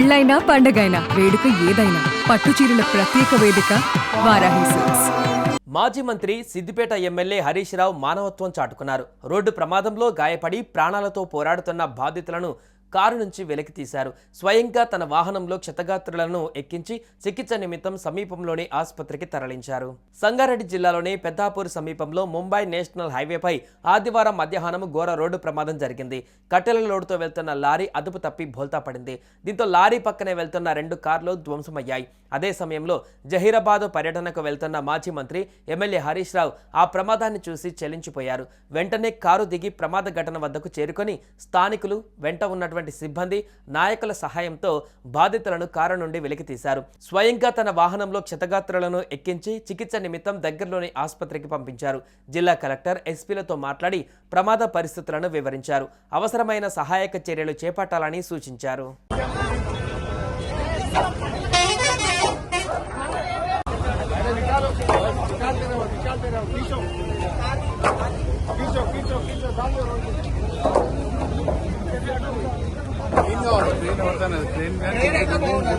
పెళ్ళైనా పండగైనా వేడుక ఏదైనా పట్టు చీరల ప్రత్యేక వేదిక వారాహి సిల్క్స్. మాజీ మంత్రి సిద్దిపేట ఎమ్మెల్యే హరీష్ రావు మానవత్వం చాటుకున్నారు. రోడ్డు ప్రమాదంలో గాయపడి ప్రాణాలతో పోరాడుతున్న బాధితులను కారు నుంచి వెలికి తీశారు. స్వయంగా తన వాహనంలో క్షతగాత్రులను ఎక్కించి చికిత్స నిమిత్తం సమీపంలోని ఆసుపత్రికి తరలించారు. సంగారెడ్డి జిల్లాలోని పెద్దాపూర్ సమీపంలో ముంబై నేషనల్ హైవేపై ఆదివారం మధ్యాహ్నం ఘోర రోడ్డు ప్రమాదం జరిగింది. కట్టెల లోడుతో వెళ్తున్న లారీ అదుపు తప్పి బోల్తా పడింది. దీంతో లారీ పక్కనే వెళ్తున్న 2 కార్లు ధ్వంసమయ్యాయి. అదే సమయంలో జహీరాబాద్ పర్యటనకు వెళ్తున్న మాజీ మంత్రి ఎమ్మెల్యే హరీష్ రావు ఆ ప్రమాదాన్ని చూసి చెల్లించిపోయారు. వెంటనే కారు దిగి ప్రమాద ఘటన వద్దకు చేరుకొని స్థానికులు, వెంట ఉన్నటువంటి సిబ్బంది, నాయకుల సహాయంతో బాధితులను కారు నుండి వెలికి తీశారు. స్వయంగా తన వాహనంలో క్షతగాత్రులను ఎక్కించి చికిత్స నిమిత్తం దగ్గరలోని ఆసుపత్రికి పంపించారు. జిల్లా కలెక్టర్, ఎస్పీలతో మాట్లాడి ప్రమాద పరిస్థితులను వివరించారు. అవసరమైన సహాయక చర్యలు చేపట్టాలని సూచించారు.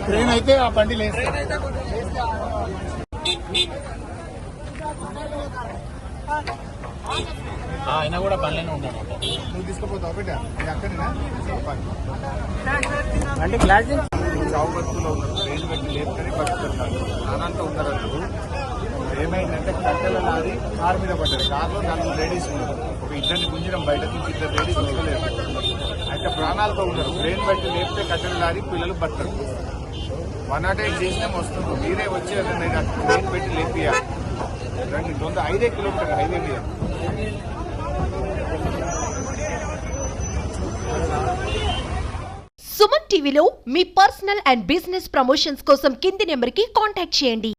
ట్రైన్ అయితే ఆ బండి లేదు. ఆయన కూడా బండిలోనే ఉన్నాడు. నువ్వు తీసుకుపోతావు బిడ్డ, అక్కడేనా అంటే క్లాస్ చావు బతుకులో ఉన్నారు. ట్రైన్ పెట్టి లేపుకొని బతుకుతారు. నానంతా ఉన్నారు. అసలు ఏమైందంటే కట్టెల లారీ కారు మీద పడ్డారు. కారులో 4 లేడీస్ ఉన్నారు. ఒక ఇద్దరిని గుంజడం, బయట నుంచి 2 లేడీస్ వస్తలేరు. అయితే ప్రాణాలతో ఉన్నారు. ట్రైన్ బట్టి లేపితే కట్టెల లారీ పిల్లలు బతకరు. 108 చేసినా వస్తుంది. మీరే వచ్చి ట్రైన్ పెట్టి లేపియాలి. 5 కిలోమీటర్ హైవే మీద. సుమన్ టీవీలో మీ పర్సనల్ అండ్ బిజినెస్ ప్రమోషన్స్ కోసం కింది నెంబర్కి కాంటాక్ట్ చేయండి.